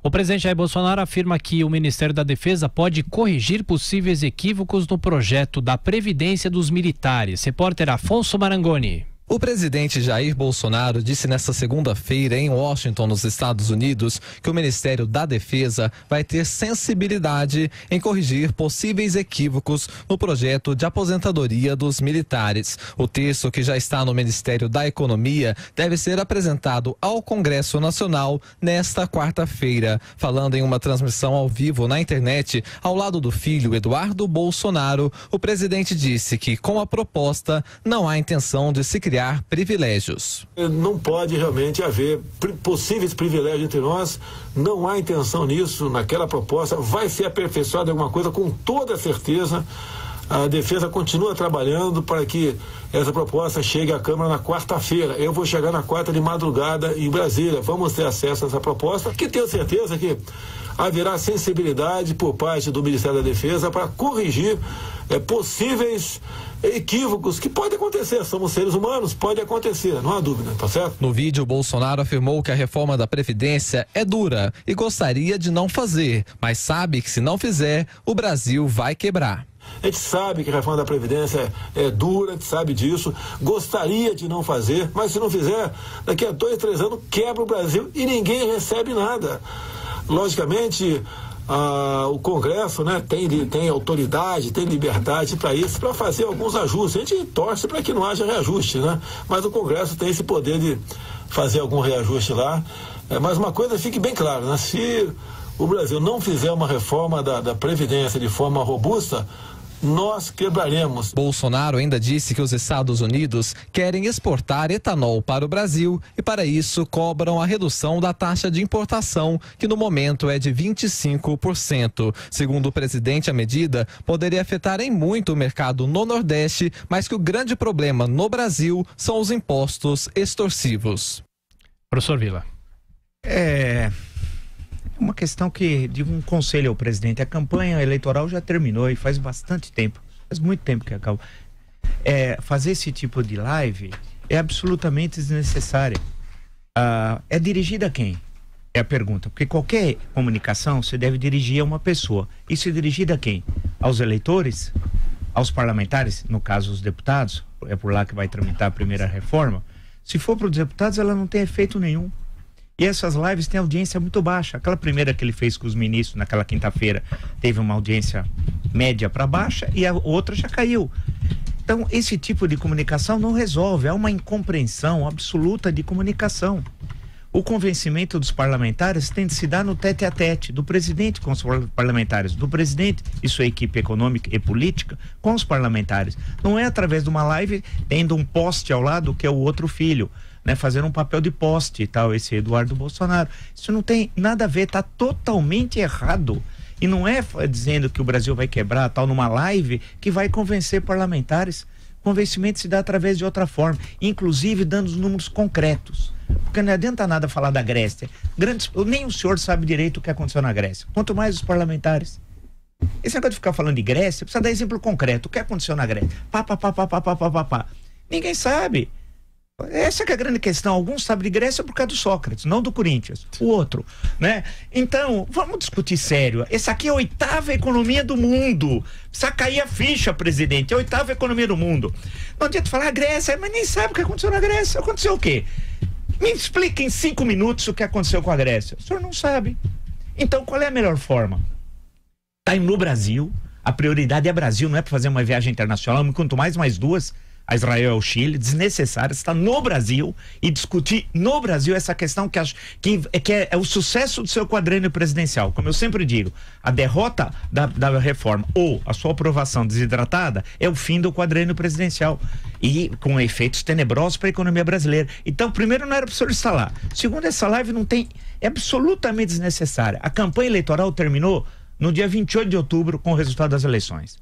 O presidente Jair Bolsonaro afirma que o Ministério da Defesa pode corrigir possíveis equívocos no projeto da Previdência dos Militares. Repórter Afonso Marangoni. O presidente Jair Bolsonaro disse nesta segunda-feira em Washington, nos Estados Unidos, que o Ministério da Defesa vai ter sensibilidade em corrigir possíveis equívocos no projeto de aposentadoria dos militares. O texto, que já está no Ministério da Economia, deve ser apresentado ao Congresso Nacional nesta quarta-feira. Falando em uma transmissão ao vivo na internet, ao lado do filho Eduardo Bolsonaro, o presidente disse que com a proposta não há intenção de se criar privilégios. Não pode realmente haver possíveis privilégios entre nós, não há intenção nisso, naquela proposta, vai ser aperfeiçoada alguma coisa com toda certeza. A defesa continua trabalhando para que essa proposta chegue à Câmara na quarta-feira. Eu vou chegar na quarta de madrugada em Brasília, vamos ter acesso a essa proposta, que tenho certeza que haverá sensibilidade por parte do Ministério da Defesa para corrigir possíveis equívocos que podem acontecer, somos seres humanos, pode acontecer, não há dúvida, tá certo? No vídeo, Bolsonaro afirmou que a reforma da Previdência é dura e gostaria de não fazer, mas sabe que se não fizer, o Brasil vai quebrar. A gente sabe que a reforma da Previdência é dura, a gente sabe disso, gostaria de não fazer, mas se não fizer, daqui a 2, 3 anos quebra o Brasil e ninguém recebe nada. Logicamente, o Congresso, né, tem autoridade, tem liberdade para isso, para fazer alguns ajustes. A gente torce para que não haja reajuste, né? Mas o Congresso tem esse poder de fazer algum reajuste lá. Mas uma coisa fique bem clara, né? Se o Brasil não fizer uma reforma da Previdência de forma robusta, nós quebraremos. Bolsonaro ainda disse que os Estados Unidos querem exportar etanol para o Brasil e, para isso, cobram a redução da taxa de importação, que no momento é de 25%. Segundo o presidente, a medida poderia afetar em muito o mercado no Nordeste, mas que o grande problema no Brasil são os impostos extorsivos. Professor Vila. Uma questão que de um conselho ao presidente. A campanha eleitoral já terminou e faz bastante tempo, faz muito tempo que acabou. Fazer esse tipo de live é absolutamente desnecessário. É dirigida a quem? É a pergunta, porque qualquer comunicação se deve dirigir a uma pessoa. E se dirigida a quem? Aos eleitores? Aos parlamentares? No caso, os deputados? É por lá que vai tramitar a primeira reforma. Se for para os deputados, ela não tem efeito nenhum. E essas lives têm audiência muito baixa. Aquela primeira que ele fez com os ministros naquela quinta-feira teve uma audiência média para baixa e a outra já caiu. Então, esse tipo de comunicação não resolve. Há uma incompreensão absoluta de comunicação. O convencimento dos parlamentares tem de se dar no tete-a-tete do presidente com os parlamentares, do presidente e sua equipe econômica e política com os parlamentares. Não é através de uma live tendo um poste ao lado que é o outro filho, né, fazendo um papel de poste e tal, esse Eduardo Bolsonaro. Isso não tem nada a ver, está totalmente errado. E não é dizendo que o Brasil vai quebrar tal numa live que vai convencer parlamentares. Convencimento se dá através de outra forma, inclusive dando os números concretos. Porque não adianta nada falar da Grécia. Nem o senhor sabe direito o que aconteceu na Grécia, quanto mais os parlamentares. Esse negócio de ficar falando de Grécia, precisa dar exemplo concreto. O que aconteceu na Grécia? Ninguém sabe. Essa que é a grande questão. Alguns sabem de Grécia por causa do Sócrates, não do Corinthians. O outro, né? Então, vamos discutir sério. Essa aqui é a 8ª economia do mundo. Precisa cair a ficha, presidente. É a 8ª economia do mundo. Não adianta falar Grécia, mas nem sabe o que aconteceu na Grécia. Aconteceu o quê? Me explica em 5 minutos o que aconteceu com a Grécia. O senhor não sabe. Então, qual é a melhor forma? Tá no Brasil. A prioridade é Brasil, não é para fazer uma viagem internacional. Quanto mais 2. A Israel e ao Chile, desnecessária, está no Brasil e discutir no Brasil essa questão que é o sucesso do seu quadrênio presidencial. Como eu sempre digo, a derrota da reforma ou a sua aprovação desidratada é o fim do quadrênio presidencial e com efeitos tenebrosos para a economia brasileira. Então, primeiro, não era para o senhor estar lá. Segundo, essa live é absolutamente desnecessária. A campanha eleitoral terminou no dia 28 de outubro com o resultado das eleições.